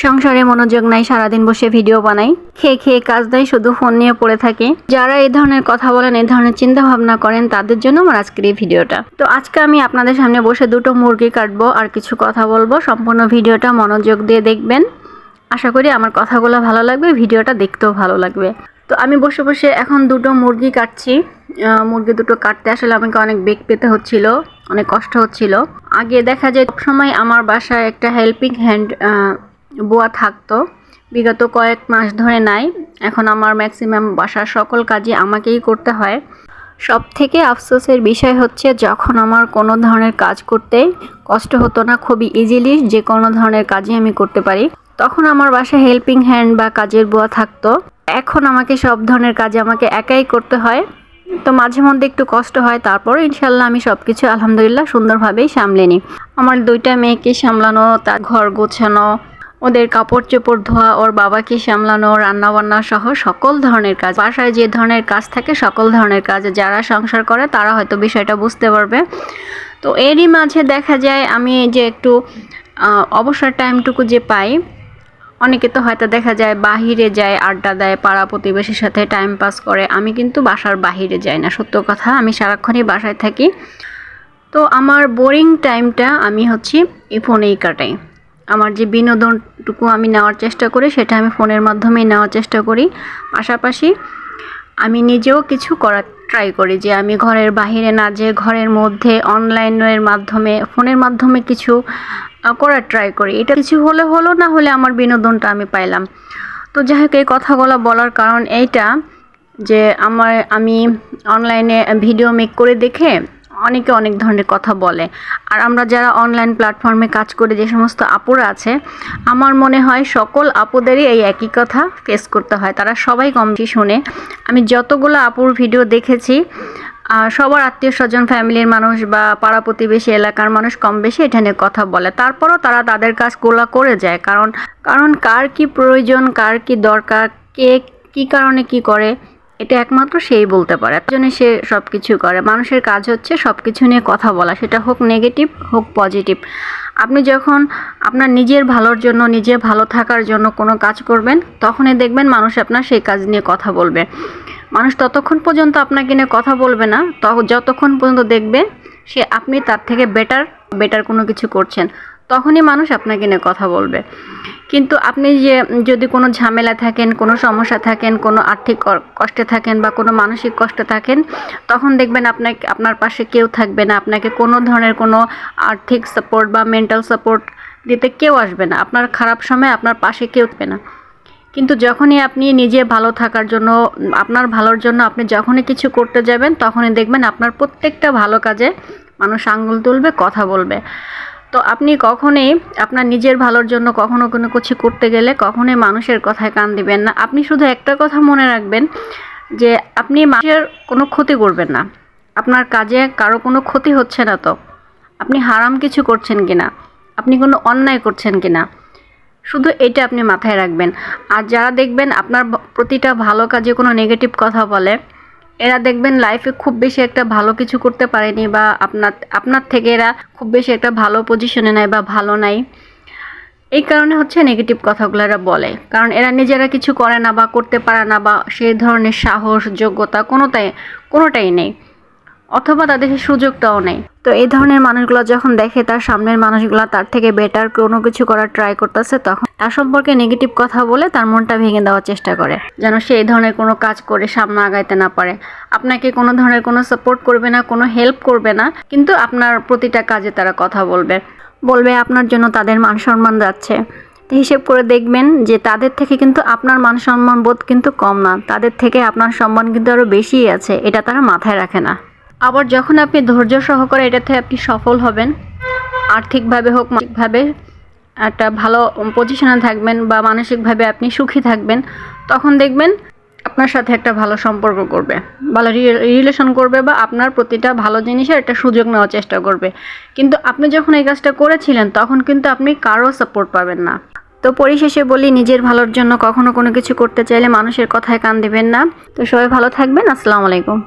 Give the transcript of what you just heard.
সংসারে মনোযোগ নাই, সারাদিন বসে ভিডিও বানাই, খেয়ে খেয়ে কাজ দেয়, শুধু ফোন নিয়ে পড়ে থাকি। যারা এই ধরনের কথা বলেন, এই ধরনের চিন্তা ভাবনা করেন, তাদের জন্য আমার আজকের এই ভিডিওটা। তো আজকে আমি আপনাদের সামনে বসে দুটো মুরগি কাটবো আর কিছু কথা বলবো। সম্পূর্ণ ভিডিওটা মনোযোগ দিয়ে দেখবেন। আশা করি আমার কথাগুলো ভালো লাগবে, ভিডিওটা দেখতেও ভালো লাগবে। তো আমি বসে বসে এখন দুটো মুরগি কাটছি। মুরগি দুটো কাটতে আসলে আমাকে অনেক বেগ পেতে হচ্ছিল, অনেক কষ্ট হচ্ছিল। আগে দেখা যায় সবসময় আমার বাসায় একটা হেল্পিং হ্যান্ড বুয়া থাকতো, বিগত কয়েক মাস ধরে নাই। এখন আমার ম্যাক্সিমাম বাসার সকল কাজই আমাকেই করতে হয়। সব থেকে আফসোসের বিষয় হচ্ছে, যখন আমার কোনো ধরনের কাজ করতে কষ্ট হতো না, খুবই ইজিলি যে কোনো ধরনের কাজই আমি করতে পারি, তখন আমার বাসায় হেল্পিং হ্যান্ড বা কাজের বুয়া থাকতো। এখন আমাকে সব ধরনের কাজ আমাকে একাই করতে হয়। তো মাঝে মধ্যে একটু কষ্ট হয়, তারপর ইনশাল্লাহ আমি সব কিছু আলহামদুলিল্লাহ সুন্দরভাবেই সামলে নিই। আমার দুইটা মেয়েকে সামলানো, তার ঘর গোছানো, ওদের কাপড় চোপড় ধোয়া, ওর বাবাকে সামলানো, রান্নাবান্না সহ সকল ধরনের কাজ, বাসায় যে ধরনের কাজ থাকে সকল ধরনের কাজ যারা সংসার করে তারা হয়তো বিষয়টা বুঝতে পারবে। তো এরই মাঝে দেখা যায় আমি যে একটু অবসর টাইমটুকু যে পাই, অনেকে তো হয়তো দেখা যায় বাহিরে যায়, আড্ডা দেয়, পাড়া প্রতিবেশীর সাথে টাইম পাস করে। আমি কিন্তু বাসার বাহিরে যাই না, সত্য কথা, আমি সারাক্ষণই বাসায় থাকি। তো আমার বোরিং টাইমটা আমি এই ফোনেই কাটাই। আমার যে বিনোদনটুকু আমি নেওয়ার চেষ্টা করি সেটা আমি ফোনের মাধ্যমেই নেওয়ার চেষ্টা করি। পাশাপাশি আমি নিজেও কিছু করার ট্রাই করি, যে আমি ঘরের বাহিরে না যেয়ে ঘরের মধ্যে অনলাইনের মাধ্যমে, ফোনের মাধ্যমে কিছু করার ট্রাই করি। এটা কিছু হলো না হলে আমার বিনোদনটা আমি পাইলাম। তো যাই হোক, এই কথাগুলো বলার কারণ এইটা যে আমি অনলাইনে ভিডিও মেক করে দেখে অনেকে অনেক ধরনের কথা বলে। আর আমরা যারা অনলাইন প্ল্যাটফর্মে কাজ করে যে সমস্ত আপুরা আছে, আমার মনে হয় সকল আপুদেরই এই একই কথা ফেস করতে হয়। তারা সবাই কম বেশি শোনে। আমি যতগুলো আপুর ভিডিও দেখেছি, সবার আত্মীয় স্বজন, ফ্যামিলির মানুষ বা পাড়া প্রতিবেশী এলাকার মানুষ কম বেশি এটা নিয়ে কথা বলে। তারপরও তারা তাদের কাজগুলো করে যায়। কারণ কার কি প্রয়োজন, কার কি দরকার, কে কি কারণে কি করে, এটা একমাত্র সেই বলতে পারে। তার জন্য সে সব কিছু করে। মানুষের কাজ হচ্ছে সব কিছু নিয়ে কথা বলা, সেটা হোক নেগেটিভ হোক পজিটিভ। আপনি যখন আপনার নিজের ভালোর জন্য, নিজে ভালো থাকার জন্য কোনো কাজ করবেন, তখনই দেখবেন মানুষ আপনার সেই কাজ নিয়ে কথা বলবে। মানুষ ততক্ষণ পর্যন্ত আপনাকে নিয়ে কথা বলবে না যতক্ষণ পর্যন্ত দেখবে আপনি তার থেকে বেটার কোনো কিছু করছেন, তখনই মানুষ আপনাকে নিয়ে কথা বলবে। কিন্তু আপনি যদি কোনো ঝামেলা থাকেন, কোনো সমস্যা থাকেন, কোনো আর্থিক কষ্টে থাকেন বা কোনো মানসিক কষ্টে থাকেন, তখন দেখবেন আপনার পাশে কেউ থাকবে না। আপনাকে কোনো ধরনের কোনো আর্থিক সাপোর্ট বা মেন্টাল সাপোর্ট দিতে কেউ আসবে না। আপনার খারাপ সময় আপনার পাশে কেউ থাকবে না। কিন্তু যখনই আপনি নিজে ভালো থাকার জন্য, আপনার ভালোর জন্য আপনি যখনই কিছু করতে যাবেন, তখনই দেখবেন আপনার প্রত্যেকটা ভালো কাজে মানুষ আঙ্গুল তুলবে, কথা বলবে। তো আপনি কখনোই আপনার নিজের ভালোর জন্য কখনো কোনো কিছু করতে গেলে কখনোই মানুষের কথায় কান দিবেন না। আপনি শুধু একটা কথা মনে রাখবেন, যে আপনি মানুষের কোনো ক্ষতি করবেন না। আপনার কাজে কারো কোনো ক্ষতি হচ্ছে না, তো আপনি হারাম কিছু করছেন কিনা, আপনি কোনো অন্যায় করছেন কিনা, শুধু এটা আপনি মাথায় রাখবেন। আর যারা দেখবেন আপনার প্রতিটা ভালো কাজে কোনো নেগেটিভ কথা বলে, এরা দেখবেন লাইফে খুব বেশি একটা ভালো কিছু করতে পারেনি, বা আপনার থেকে এরা খুব বেশি একটা ভালো পজিশনে নাই বা ভালো নাই। এই কারণে নেগেটিভ কথাগুলো এরা বলে, কারণ এরা নিজেরা কিছু করে না বা করতে পারে না, বা সেই ধরনের সাহস, যোগ্যতা কোনোটাই নেই, অথবা তাদের সেই সুযোগটাও নেই। তো এই ধরনের মানুষগুলো যখন দেখে তার সামনের মানুষগুলো তার থেকে বেটার কোনো কিছু করার ট্রাই করতেছে, তখন তার সম্পর্কে নেগেটিভ কথা বলে তার মনটা ভেঙে দেওয়ার চেষ্টা করে, যেন সে এই ধরনের কোনো কাজ করে সামনে আগাইতে না পারে। আপনাকে কোনো ধরনের কোনো সাপোর্ট করবে না, কোনো হেল্প করবে না, কিন্তু আপনার প্রতিটা কাজে তারা কথা বলবে আপনার জন্য তাদের মান সম্মান যাচ্ছে। হিসেব করে দেখবেন যে তাদের থেকে কিন্তু আপনার মান সম্মান বোধ কিন্তু কম না, তাদের থেকে আপনার সম্মান কিন্তু আরও বেশিই আছে। এটা তারা মাথায় রাখে না। আবার যখন আপনি ধৈর্য সহকারে এটাতে আপনি সফল হবেন, আর্থিকভাবে হোক মানসিকভাবে একটা ভালো পজিশনে থাকবেন, বা মানসিকভাবে আপনি সুখী থাকবেন, তখন দেখবেন আপনার সাথে একটা ভালো সম্পর্ক করবে, ভালো রিলেশন করবে, বা আপনার প্রতিটা ভালো জিনিসের একটা সুযোগ নেওয়ার চেষ্টা করবে। কিন্তু আপনি যখন এই কাজটা করেছিলেন, তখন কিন্তু আপনি কারো সাপোর্ট পাবেন না। তো পরিশেষে বলি, নিজের ভালোর জন্য কখনো কোনো কিছু করতে চাইলে মানুষের কথায় কান দিবেন না। তো সবাই ভালো থাকবেন। আসসালামু আলাইকুম।